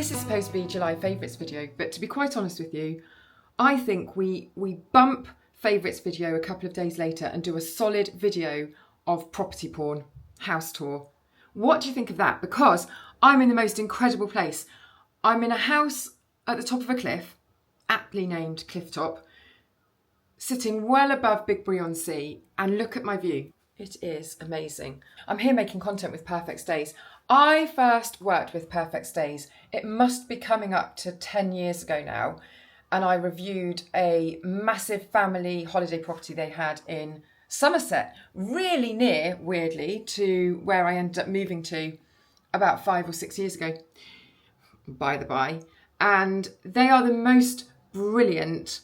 This is supposed to be July favourites video, but to be quite honest with you, I think we bump favourites video a couple of days later and do a solid video of property porn, house tour. What do you think of that? Because I'm in the most incredible place. I'm in a house at the top of a cliff, aptly named Clifftop, sitting well above Bigbury on Sea, and look at my view. It is amazing. I'm here making content with Perfect Stays. I first worked with Perfect Stays. It must be coming up to 10 years ago now. And I reviewed a massive family holiday property they had in Somerset, really near, weirdly, to where I ended up moving to about 5 or 6 years ago, by the by. And they are the most brilliant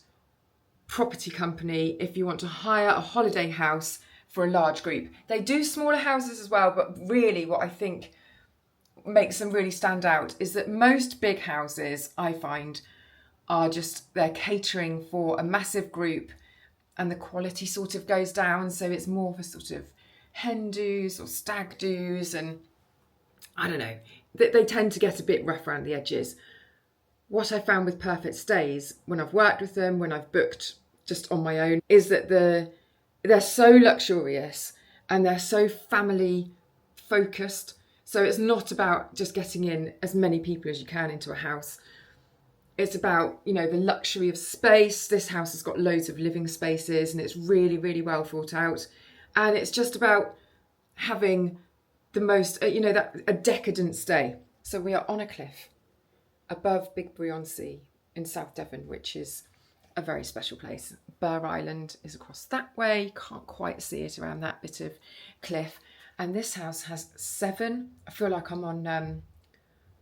property company if you want to hire a holiday house for a large group. They do smaller houses as well, but really what I think makes them really stand out is that most big houses, I find, are just, they're catering for a massive group and the quality sort of goes down. So it's more for sort of hen do's or stag do's, and I don't know, they tend to get a bit rough around the edges. What I found with Perfect Stays, when I've worked with them, when I've booked just on my own, is that they're so luxurious and they're so family focused. So it's not about just getting in as many people as you can into a house. It's about, you know, the luxury of space. This house has got loads of living spaces and it's really, really well thought out. And it's just about having the most, a decadent stay. So we are on a cliff above Bigbury on Sea in South Devon, which is a very special place. Burr Island is across that way. Can't quite see it around that bit of cliff. And this house has 7. I feel like I'm on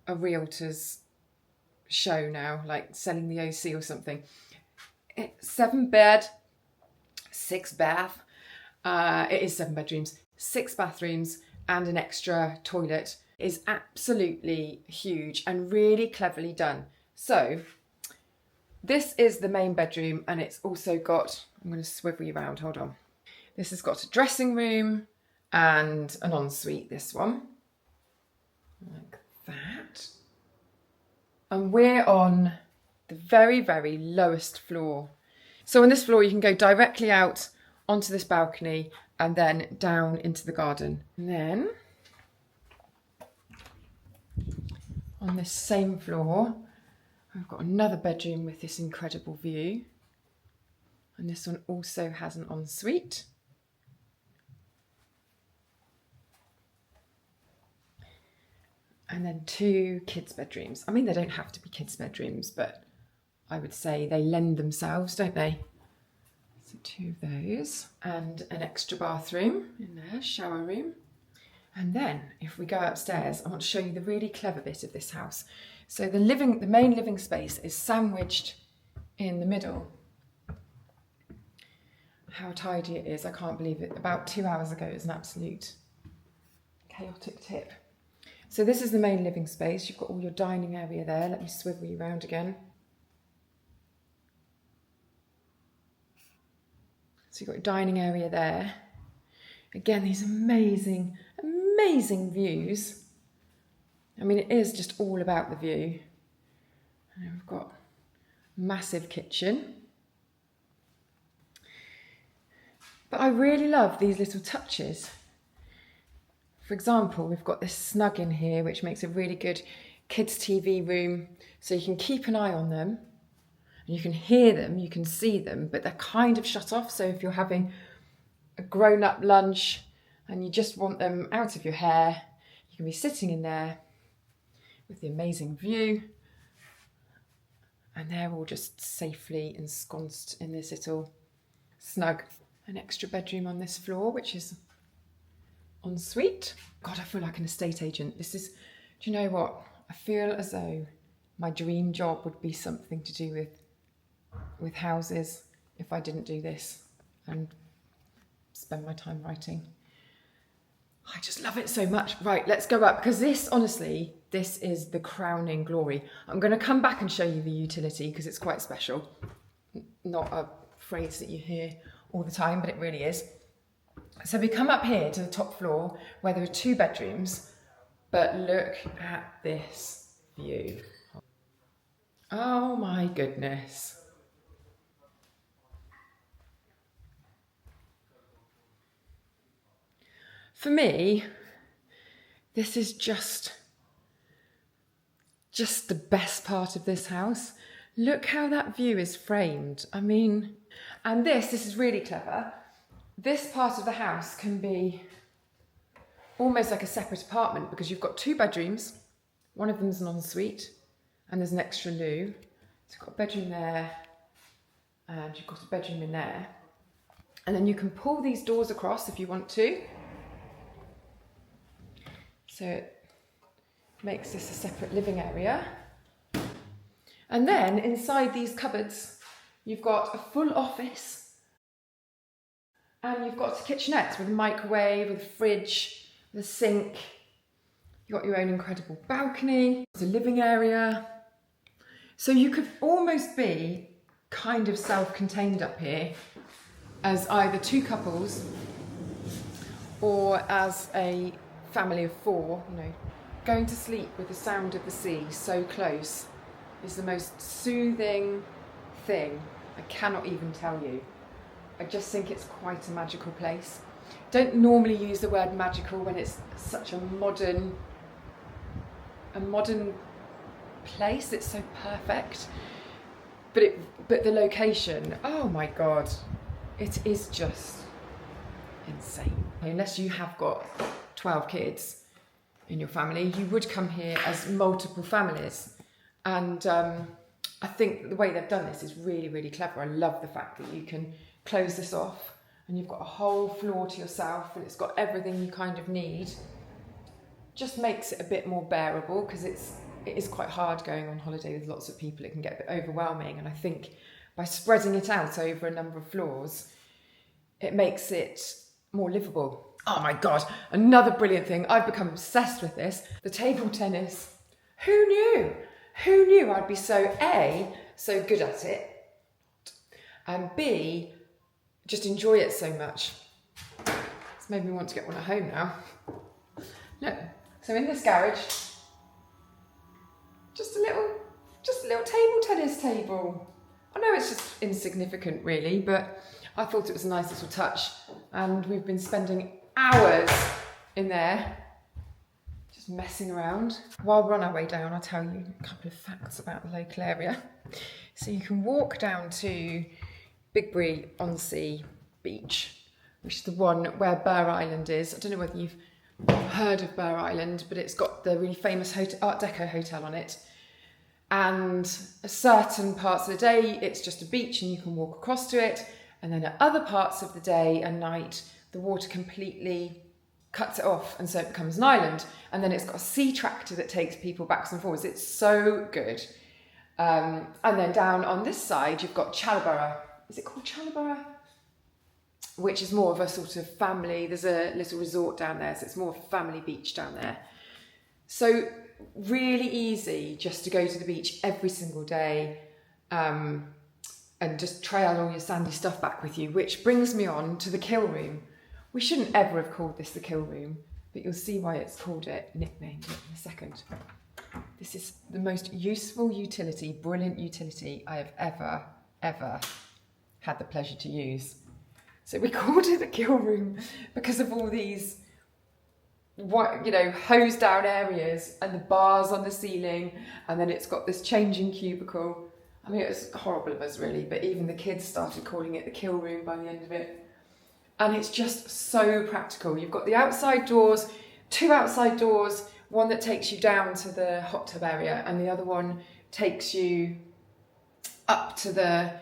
a realtor's show now, like selling the OC or something. 7 bed, 6 bath. It is 7 bedrooms, 6 bathrooms and an extra toilet. It is absolutely huge and really cleverly done. So this is the main bedroom and it's also got, I'm going to swivel you around, hold on. This has got a dressing room and an ensuite, this one, like that. And we're on the very, very lowest floor. So on this floor, you can go directly out onto this balcony and then down into the garden. And then on this same floor, I've got another bedroom with this incredible view. And this one also has an ensuite. And then 2 kids' bedrooms. I mean, they don't have to be kids' bedrooms, but I would say they lend themselves, don't they? So 2 of those. And an extra bathroom in there, shower room. And then if we go upstairs, I want to show you the really clever bit of this house. So the main living space is sandwiched in the middle. How tidy it is, I can't believe it. About 2 hours ago, it was an absolute chaotic tip. So this is the main living space. You've got all your dining area there. Let me swivel you around again. So you've got your dining area there. Again, these amazing, amazing views. I mean, it is just all about the view. And we've got a massive kitchen. But I really love these little touches. For example, we've got this snug in here, which makes a really good kids' TV room. So you can keep an eye on them and you can hear them, you can see them, but they're kind of shut off. So if you're having a grown-up lunch and you just want them out of your hair, you can be sitting in there with the amazing view. And they're all just safely ensconced in this little snug. An extra bedroom on this floor, which is ensuite. God, I feel like an estate agent. Do you know what? I feel as though my dream job would be something to do with houses if I didn't do this and spend my time writing. I just love it so much. Right, let's go up, because this is the crowning glory. I'm going to come back and show you the utility because it's quite special. Not a phrase that you hear all the time, but it really is. So we come up here to the top floor where there are 2 bedrooms, but look at this view. Oh my goodness. For me, this is just the best part of this house. Look how that view is framed. I mean, and this is really clever. This part of the house can be almost like a separate apartment because you've got 2 bedrooms. One of them's an ensuite and there's an extra loo. So you've got a bedroom there and you've got a bedroom in there. And then you can pull these doors across if you want to. So it makes this a separate living area. And then inside these cupboards, you've got a full office and you've got a kitchenette with a microwave, with a fridge, with a sink. You've got your own incredible balcony. There's a living area. So you could almost be kind of self-contained up here as either 2 couples or as a family of 4, you know, going to sleep with the sound of the sea so close is the most soothing thing. I cannot even tell you. I just think it's quite a magical place. Don't normally use the word magical when it's such a modern place. It's so perfect. But the location, oh my God, it is just insane. Unless you have got 12 kids in your family, you would come here as multiple families. And I think the way they've done this is really, really clever. I love the fact that you can close this off and you've got a whole floor to yourself and it's got everything you kind of need. Just makes it a bit more bearable because it is quite hard going on holiday with lots of people. It can get a bit overwhelming, and I think by spreading it out over a number of floors, it makes it more livable. Oh my God, another brilliant thing. I've become obsessed with this. The table tennis. Who knew? Who knew I'd be so good at it, and B, just enjoy it so much. It's made me want to get one at home now. Look, so in this garage, just a little table tennis table. I know it's just insignificant really, but I thought it was a nice little touch, and we've been spending hours in there just messing around. While we're on our way down, I'll tell you a couple of facts about the local area. So you can walk down to Bigbury on Sea Beach, which is the one where Burr Island is. I don't know whether you've heard of Burr Island, but it's got the really famous Art Deco hotel on it. And certain parts of the day, it's just a beach and you can walk across to it. And then at other parts of the day and night, the water completely cuts it off, and so it becomes an island. And then it's got a sea tractor that takes people backwards and forwards. It's so good. And then down on this side, you've got Chalaborough. Is it called Chalaborough? Which is more of a sort of family. There's a little resort down there, so it's more of a family beach down there. So really easy just to go to the beach every single day and just trail all your sandy stuff back with you, which brings me on to the kill room. We shouldn't ever have called this the kill room, but you'll see why it's called it, nicknamed it in a second. This is the most useful utility, brilliant utility I have ever had the pleasure to use. So we called it the kill room because of all these, you know, hosed down areas and the bars on the ceiling, and then it's got this changing cubicle. I mean, it was horrible of us really, but even the kids started calling it the kill room by the end of it. And it's just so practical. You've got the outside doors, 2 outside doors, one that takes you down to the hot tub area and the other one takes you up to the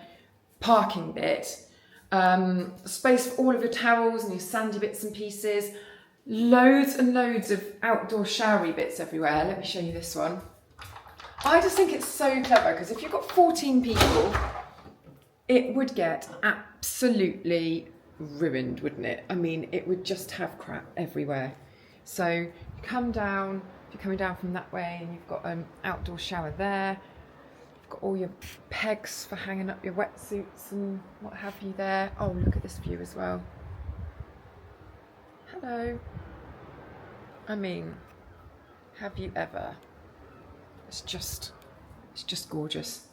parking bit. Space for all of your towels and your sandy bits and pieces. Loads and loads of outdoor showery bits everywhere. Let me show you this one. I just think it's so clever because if you've got 14 people, it would get absolutely ruined, wouldn't it? I mean, it would just have crap everywhere. So you come down, if you're coming down from that way, and you've got an outdoor shower there. You've got all your pegs for hanging up your wetsuits and what have you there. Oh, look at this view as well. Hello. I mean, have you ever? It's just It's just gorgeous.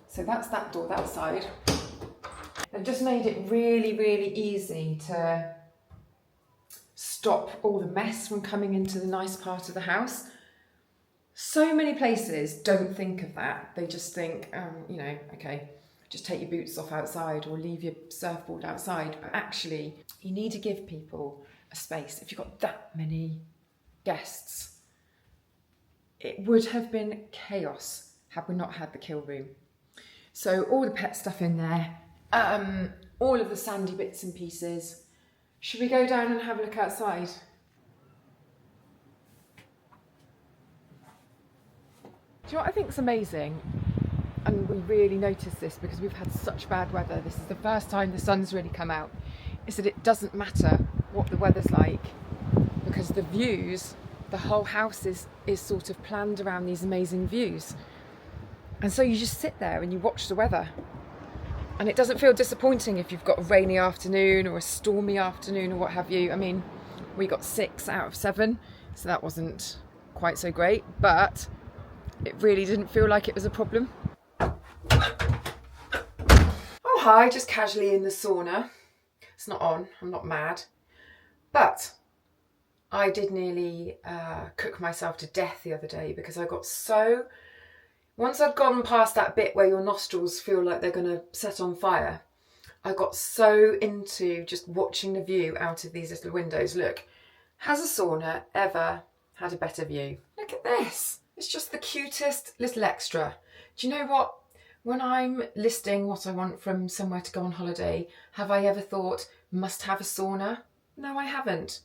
So that's that door that side. They've just made it really, really easy to stop all the mess from coming into the nice part of the house. So many places don't think of that. They just think, you know, okay, just take your boots off outside or leave your surfboard outside. But actually, you need to give people a space. If you've got that many guests, it would have been chaos had we not had the kill room. So all the pet stuff in there, all of the sandy bits and pieces. Should we go down and have a look outside? Do you know what I think is amazing? And we really notice this because we've had such bad weather. This is the first time the sun's really come out. Is that it doesn't matter what the weather's like, because the views, the whole house is sort of planned around these amazing views. And so you just sit there and you watch the weather. And it doesn't feel disappointing if you've got a rainy afternoon or a stormy afternoon or what have you. I mean, we got 6 out of 7, so that wasn't quite so great, but it really didn't feel like it was a problem. Oh hi, just casually in the sauna. It's not on, I'm not mad. But I did nearly cook myself to death the other day because I got so... Once I'd gone past that bit where your nostrils feel like they're going to set on fire, I got so into just watching the view out of these little windows. Look, has a sauna ever had a better view? Look at this. It's just the cutest little extra. Do you know what? When I'm listing what I want from somewhere to go on holiday, have I ever thought, must have a sauna? No, I haven't.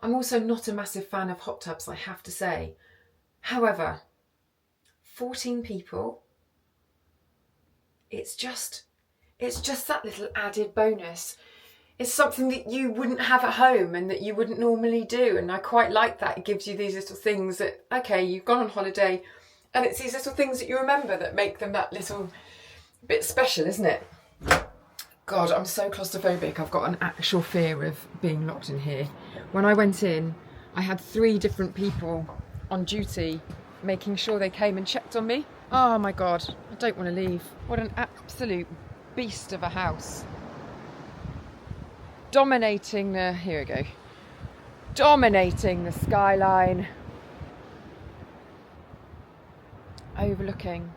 I'm also not a massive fan of hot tubs, I have to say. However, 14 people, it's just that little added bonus. It's something that you wouldn't have at home and that you wouldn't normally do, and I quite like that. It gives you these little things that, okay, you've gone on holiday and it's these little things that you remember that make them that little bit special, isn't it? God, I'm so claustrophobic. I've got an actual fear of being locked in here. When I went in, I had 3 different people on duty making sure they came and checked on me. Oh my God, I don't want to leave. What an absolute beast of a house. Dominating the, here we go, dominating the skyline. Overlooking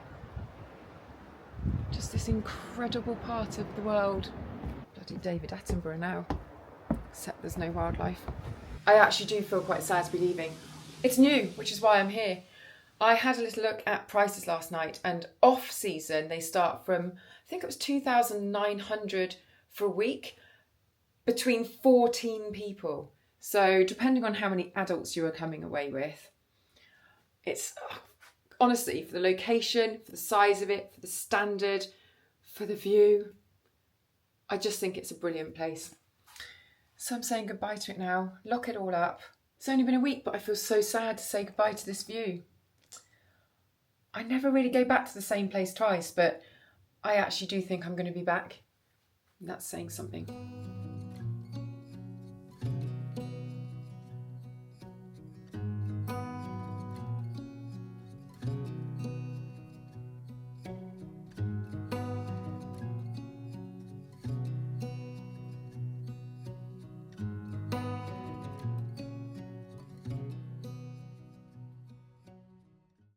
just this incredible part of the world. Bloody David Attenborough now, except there's no wildlife. I actually do feel quite sad to be leaving. It's new, which is why I'm here. I had a little look at prices last night, and off season they start from, I think it was 2,900 for a week, between 14 people. So depending on how many adults you are coming away with, it's honestly, for the location, for the size of it, for the standard, for the view, I just think it's a brilliant place. So I'm saying goodbye to it now. Lock it all up. It's only been a week, but I feel so sad to say goodbye to this view. I never really go back to the same place twice, but I actually do think I'm going to be back. And that's saying something.